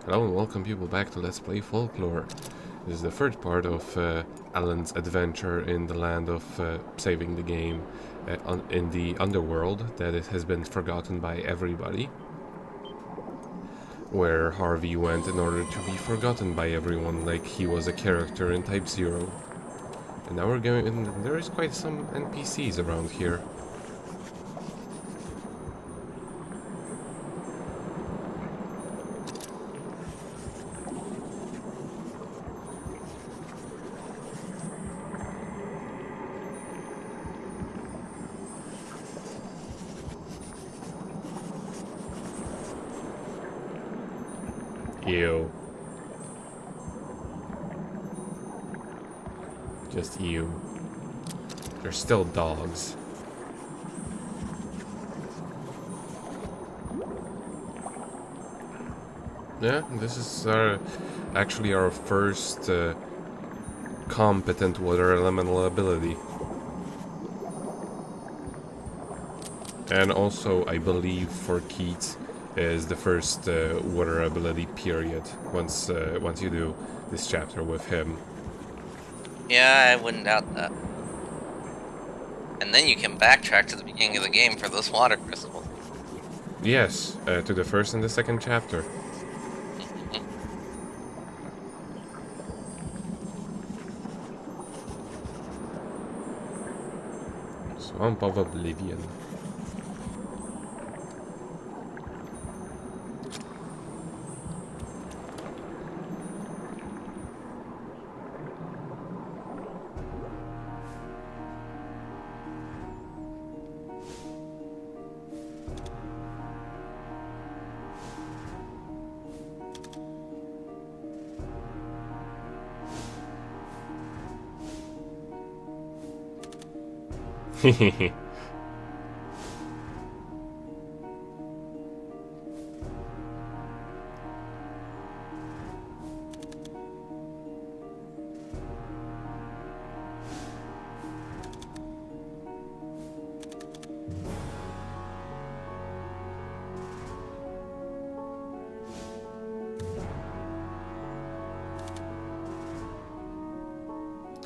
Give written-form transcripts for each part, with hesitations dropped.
Hello and welcome people back to Let's Play Folklore. This is the third part of Alan's adventure in the land of saving the game in the underworld that it has been forgotten by everybody. Where Harvey went in order to be forgotten by everyone like he was a character in Type 0. And now we're going, and there is quite some NPCs around here. Ew. Just ew. They're still dogs. Yeah, this is actually our first competent water elemental ability. And also, I believe for Keats is the first water ability period once you do this chapter with him. Yeah, I wouldn't doubt that. And then you can backtrack to the beginning of the game for those water crystals. Yes, to the first and the second chapter. Swamp of Oblivion. Hehehe.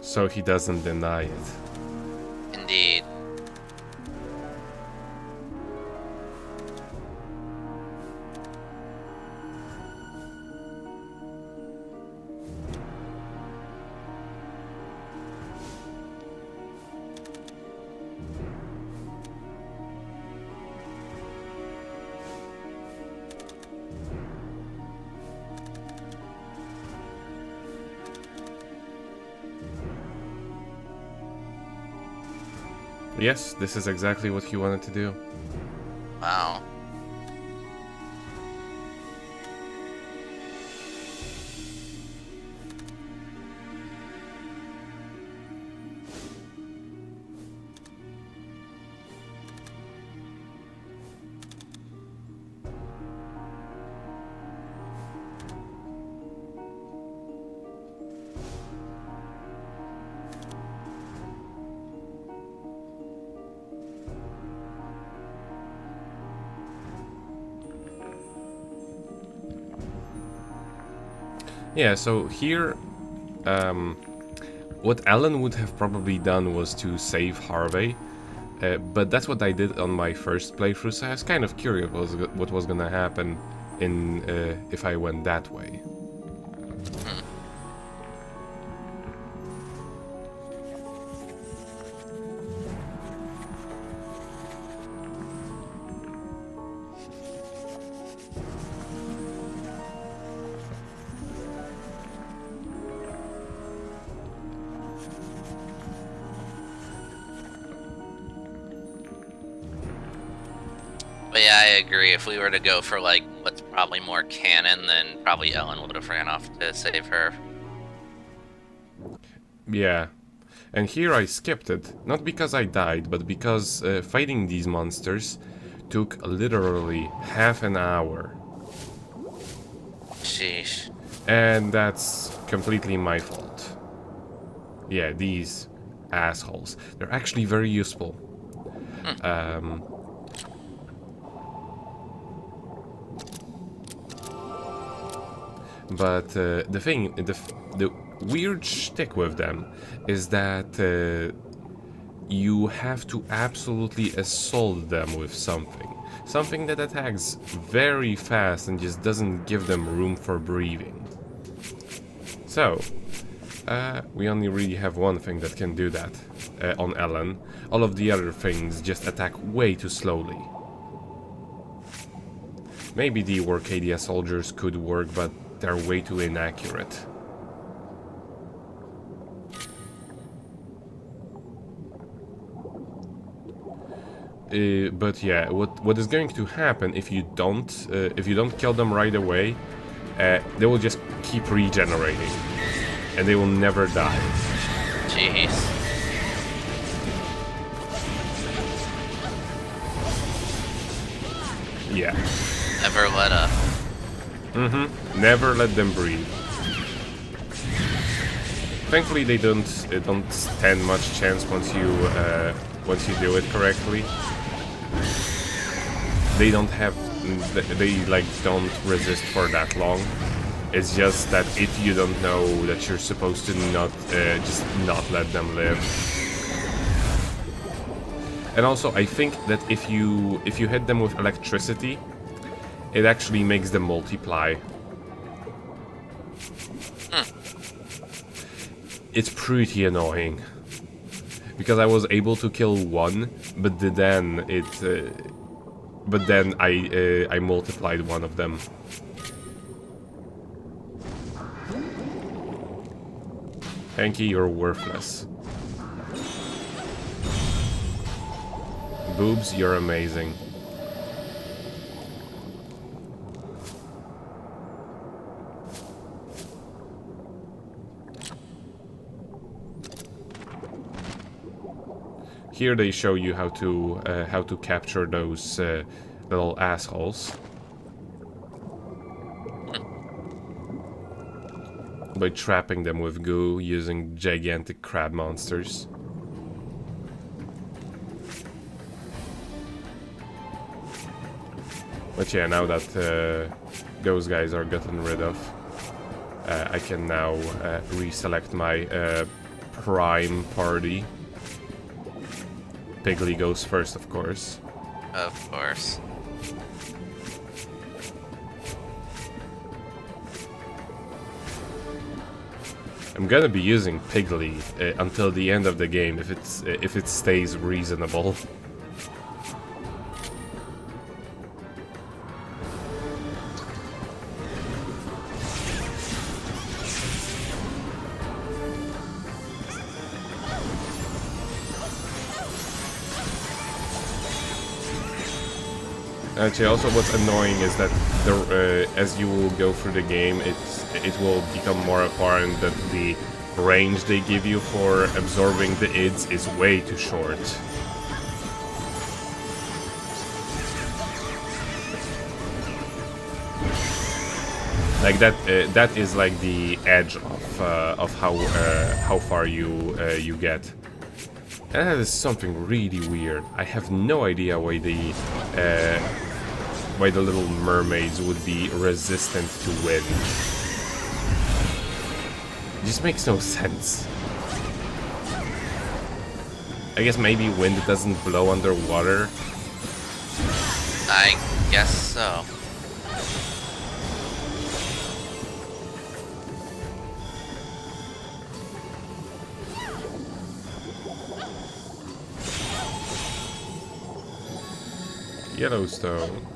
So he doesn't deny it. Indeed. Yes, this is exactly what he wanted to do. Wow. Yeah, so here, what Alan would have probably done was to save Harvey, but that's what I did on my first playthrough, so I was kind of curious what was gonna happen if I went that way. But yeah, I agree. If we were to go for like what's probably more canon, then probably Ellen would have ran off to save her. Yeah, and here I skipped it, not because I died, but because fighting these monsters took literally half an hour. Sheesh. And that's completely my fault. Yeah, these assholes. They're actually very useful. But the weird shtick with them is that you have to absolutely assault them with something. Something that attacks very fast and just doesn't give them room for breathing. So, we only really have one thing that can do that on Ellen. All of the other things just attack way too slowly. Maybe the Orcadia soldiers could work, but they're way too inaccurate. But yeah, what is going to happen if you don't kill them right away? They will just keep regenerating, and they will never die. Jeez. Yeah. Never let up. Never let them breathe. Thankfully, they don't stand much chance once you do it correctly. They don't resist for that long. It's just that if you don't know that you're supposed to just not let them live. And also, I think that if you hit them with electricity, it actually makes them multiply. It's pretty annoying. Because I was able to kill one, but then I multiplied one of them. Hanky, you're worthless. Boobs, you're amazing. Here they show you how to capture those little assholes by trapping them with goo using gigantic crab monsters. But yeah, now that those guys are gotten rid of, I can now reselect my prime party. Piggly goes first, of course. Of course. I'm gonna be using Piggly until the end of the game if it stays reasonable. Actually, also what's annoying is that as you will go through the game, it will become more apparent that the range they give you for absorbing the ids is way too short. Like that is like the edge of how far you get. And that is something really weird. I have no idea why the little mermaids would be resistant to wind. It just makes no sense. I guess maybe wind doesn't blow underwater. I guess so. Yellowstone.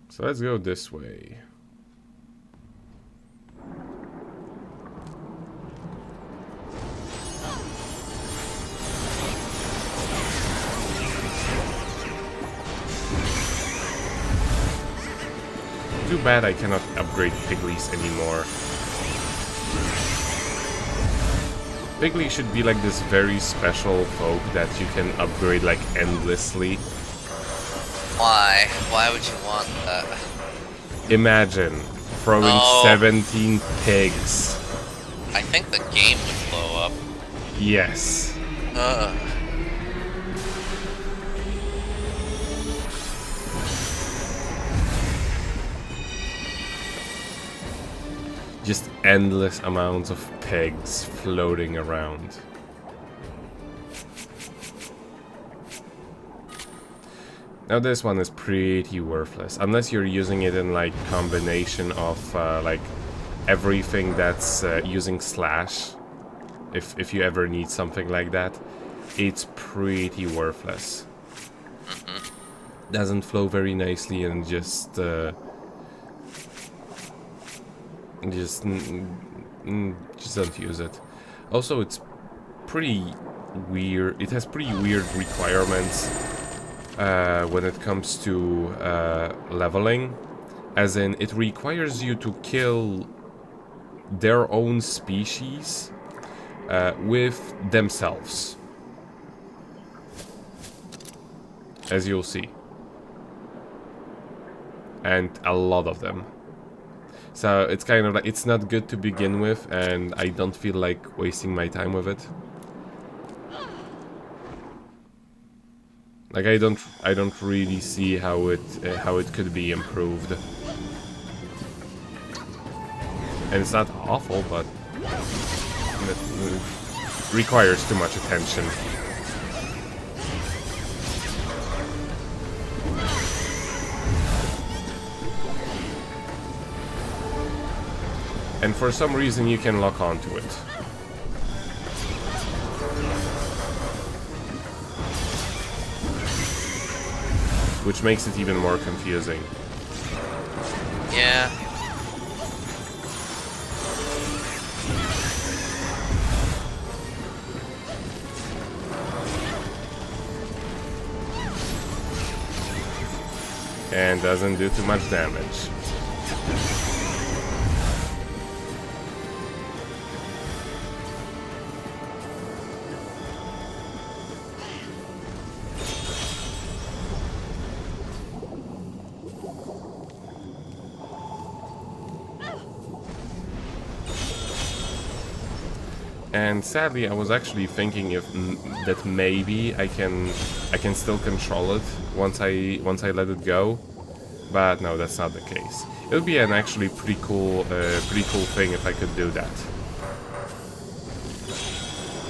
So let's go this way. Too bad I cannot upgrade Pigleys anymore. Piggly should be like this very special folk that you can upgrade like endlessly. Why? Why would you want that? Imagine throwing 17 pigs I think the game would blow up. Yes. Just endless amounts of pegs floating around. Now this one is pretty worthless, unless you're using it in like combination of like everything that's using slash. If you ever need something like that, it's pretty worthless. Doesn't flow very nicely and just don't use it. Also, it's pretty weird. It has pretty weird requirements when it comes to leveling, as in it requires you to kill their own species with themselves, as you'll see, and a lot of them. So it's kind of like, it's not good to begin with, and I don't feel like wasting my time with it. Like I don't really see how it could be improved. And it's not awful, but it requires too much attention. And for some reason you can lock onto it. Which makes it even more confusing. Yeah. And doesn't do too much damage. And sadly, I was actually thinking that maybe I can still control it once I let it go, but no, that's not the case. It would be an actually pretty cool thing if I could do that,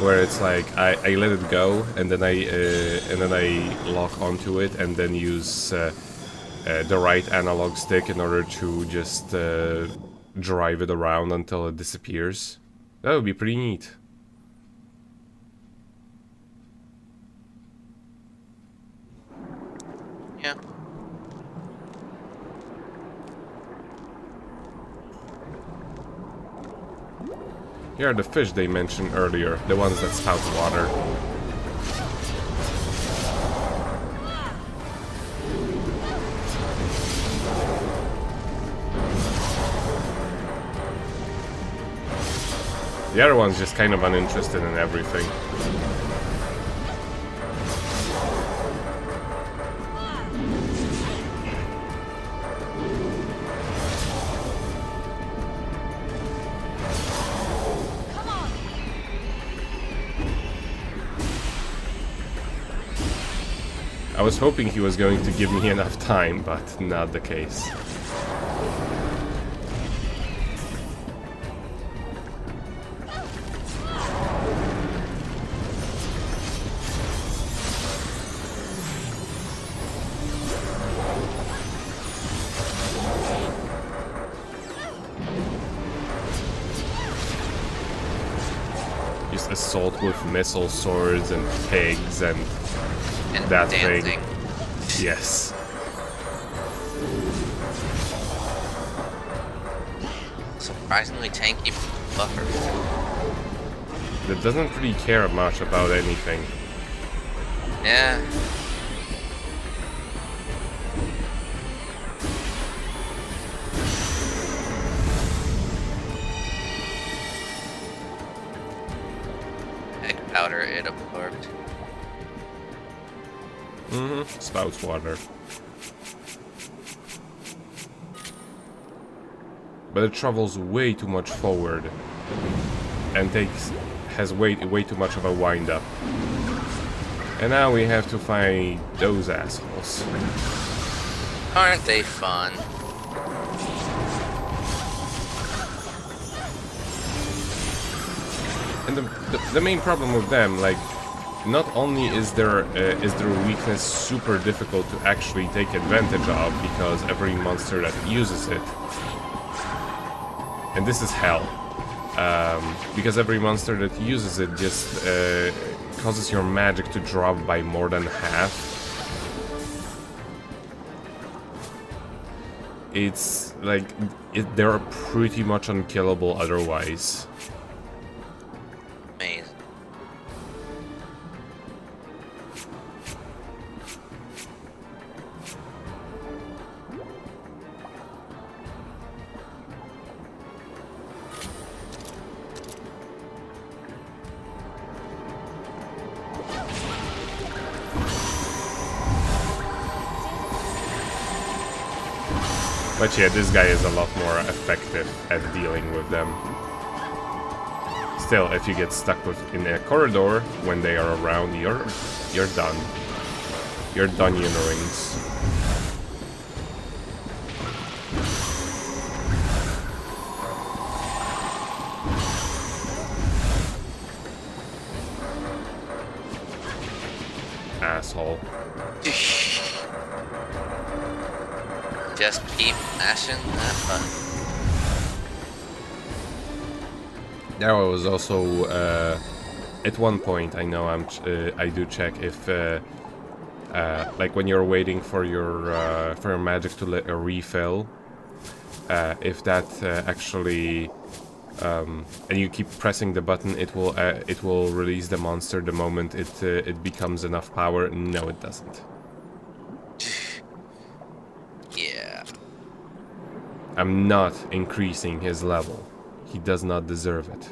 where it's like I let it go and then I lock onto it and then use the right analog stick in order to just drive it around until it disappears. That would be pretty neat. Yeah. Here are the fish they mentioned earlier, the ones that spout water. The other one's just kind of uninterested in everything. I was hoping he was going to give me enough time, but not the case. Just assault with missile swords and pigs and that dancing. thing. Yes. Surprisingly tanky buffer. That doesn't really care much about anything. Yeah. Egg powder it absorbed. Spouts water. But it travels way too much forward. and has way too much of a wind up. And now we have to find those assholes. Aren't they fun? And the main problem with them, like, not only is their weakness super difficult to actually take advantage of because every monster that uses it, and this is hell, because every monster that uses it just causes your magic to drop by more than half. It's like they're pretty much unkillable otherwise. Amazing. But yeah, this guy is a lot more effective at dealing with them. Still, if you get stuck in a corridor when they are around, you're done. You're Dunyan rings. Asshole. Just keep mashing that button. There was also at one point I know I do check if like when you're waiting for your magic to refill, if that actually and you keep pressing the button, it will release the monster the moment it becomes enough power. No, it doesn't. Yeah. I'm not increasing his level. He does not deserve it.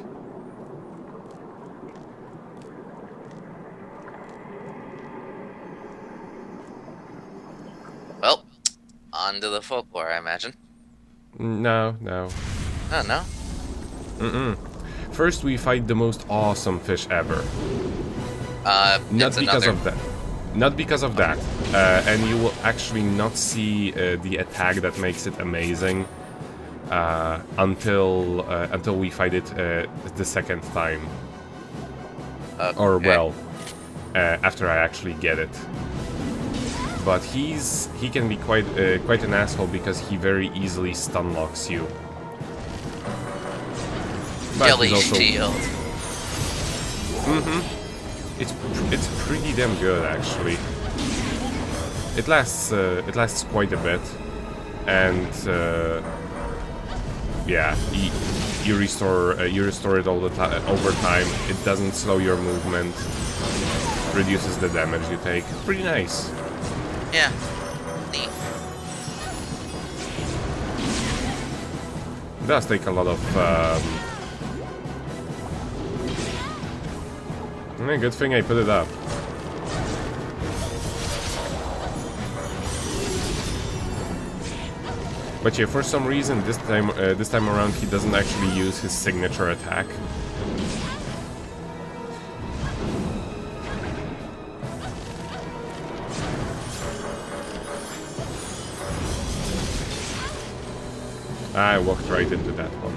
Well, on to the folklore, I imagine. No. Oh, no? First, we fight the most awesome fish ever. Not because of that. Not because of that. And you will actually not see the attack that makes it amazing until we fight it the second time. Okay. Or well, after I actually get it. But he can be quite an asshole because he very easily stun locks you. But Jelly he's also, shield. It's pretty damn good actually. It lasts quite a bit, and yeah, you restore it all the time over time. It doesn't slow your movement, reduces the damage you take. Pretty nice. Yeah. Neat. It does take a lot of. Good thing I put it up. But yeah, for some reason this time around he doesn't actually use his signature attack. I walked right into that one.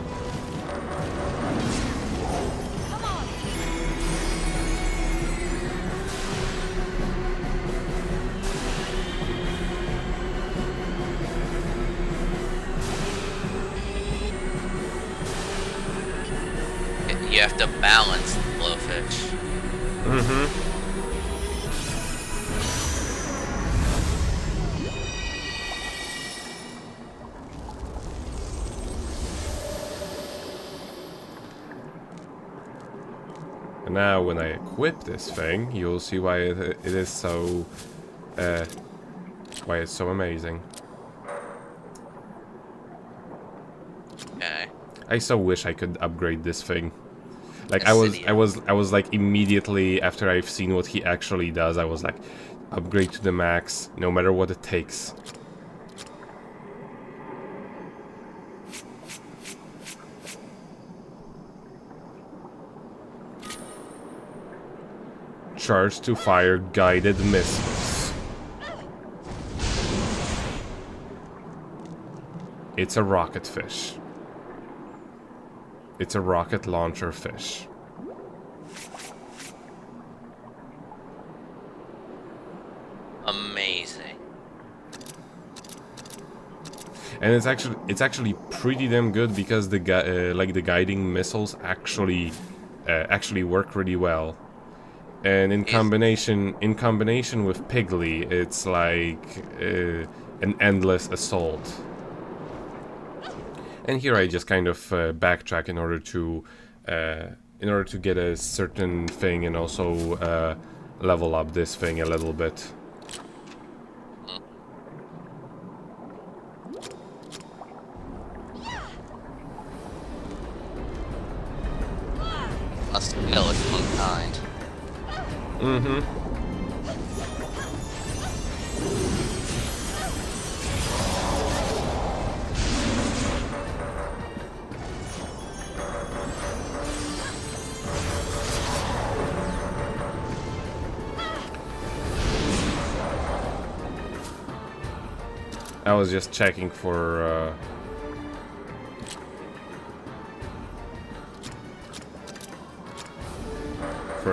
You have to balance the blowfish. And now when I equip this thing, you'll see why it is so why it's so amazing. Okay. I so wish I could upgrade this thing. Like I was like immediately after I've seen what he actually does, I was like, upgrade to the max, no matter what it takes. charge to fire guided missiles. It's a rocket fish. It's a rocket launcher fish. Amazing. And it's actually pretty damn good because the guiding missiles actually work really well. And in combination with Piggly, it's like an endless assault. And here I just kind of backtrack in order to get a certain thing and also level up this thing a little bit. A skeleton kind. Mm-hmm. I was just checking for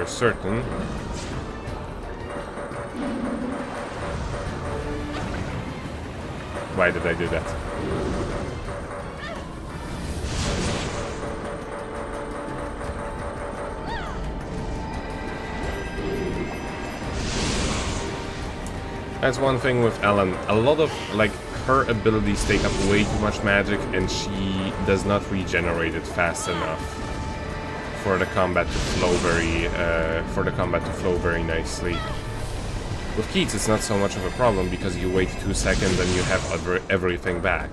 certain. Why did I do that? That's one thing with Ellen. A lot of, like, her abilities take up way too much magic, and she does not regenerate it fast enough for the combat to flow very nicely. With Keats, it's not so much of a problem because you wait 2 seconds and you have everything back.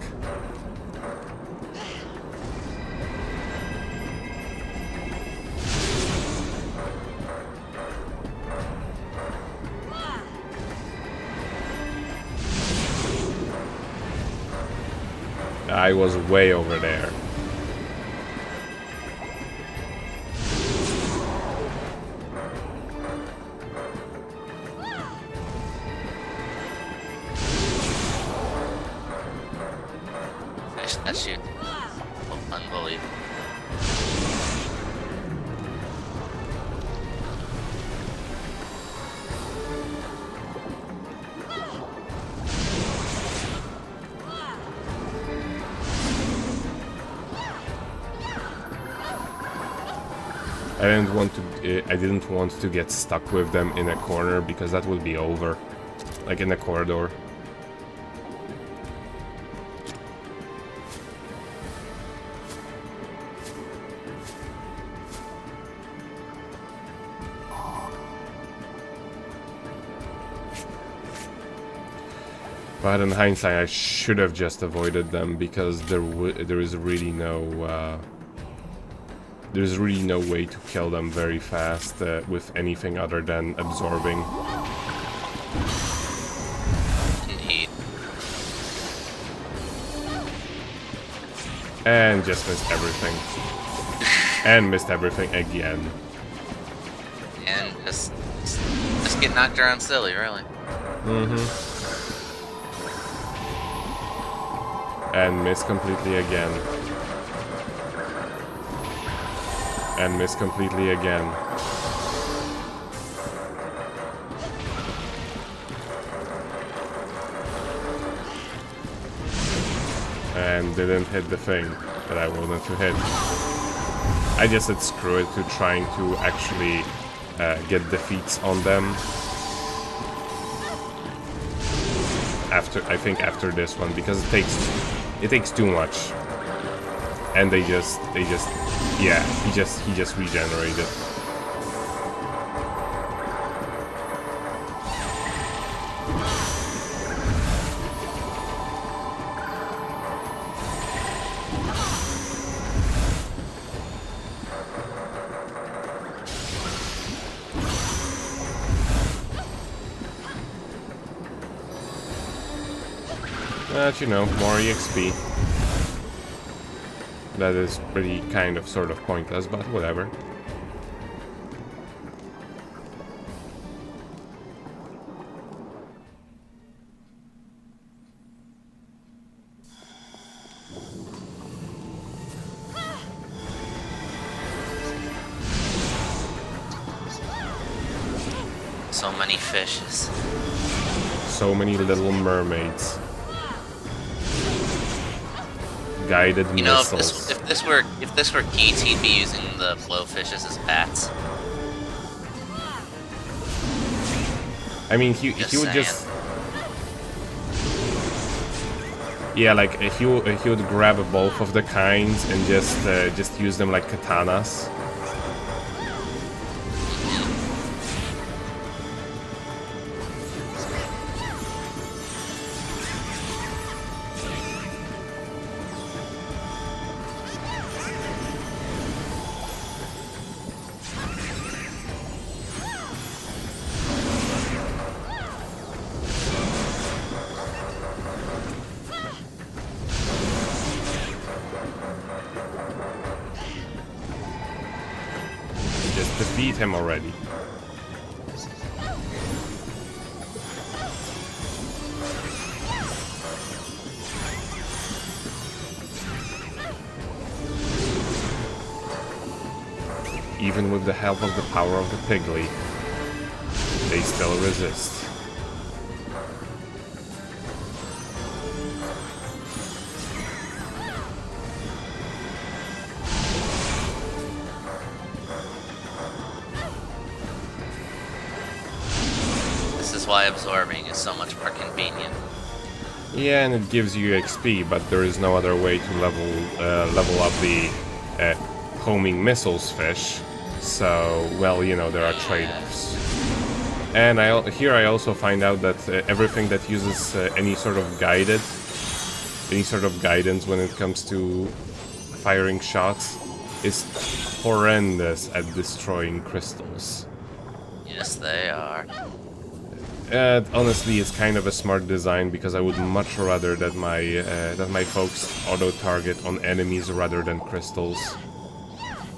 I was way over there. That shoot. Unbelievable. I didn't want to get stuck with them in a corner because that would be over. Like in a corridor. But in hindsight, I should have just avoided them because there is really no there's really no way to kill them very fast with anything other than absorbing. Indeed. And just missed everything. And missed everything again. And just get knocked around silly, really. Mm-hmm. And miss completely again. And miss completely again. And didn't hit the thing that I wanted to hit. I just said screw it to trying to actually get defeats on them. I think after this one, because it takes too much. And they just yeah, he just regenerated. But you know, more EXP. That is pretty kind of sort of pointless, but whatever. so many fishes. So many little mermaids. Guided You know, missiles. if this were Keats, he'd be using the blowfishes as bats. I mean, he would just. Yeah, like he would grab both of the kinds and just use them like katanas. Just defeat him already. Even with the help of the power of the Piggly, they still resist. This is why absorbing is so much more convenient. Yeah, and it gives you XP, but there is no other way to level up the homing missiles fish. So, well, you know, there are trade-offs. And here I also find out that everything that uses any sort of guidance when it comes to firing shots is horrendous at destroying crystals. Yes, they are. Honestly, it's kind of a smart design because I would much rather that my folks auto-target on enemies rather than crystals.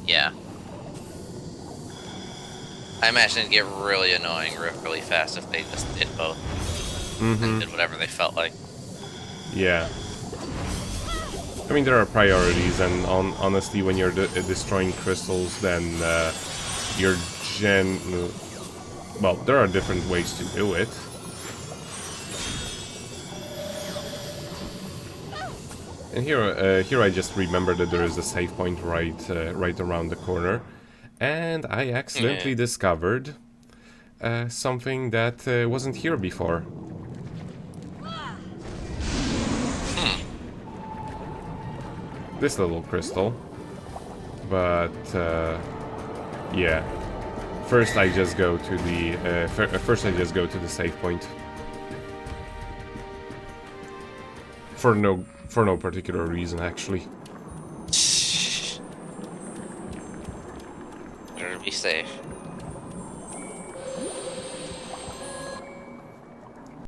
Yeah. I imagine it'd get really annoying really fast if they just did both. And did whatever they felt like. Yeah. I mean, there are priorities, and honestly, when you're destroying crystals, then you're well, there are different ways to do it. And here I just remember that there is a save point right around the corner, and I accidentally discovered something that wasn't here before. This little crystal, but yeah. First, I just go to the save point for no particular reason, actually. Better be safe.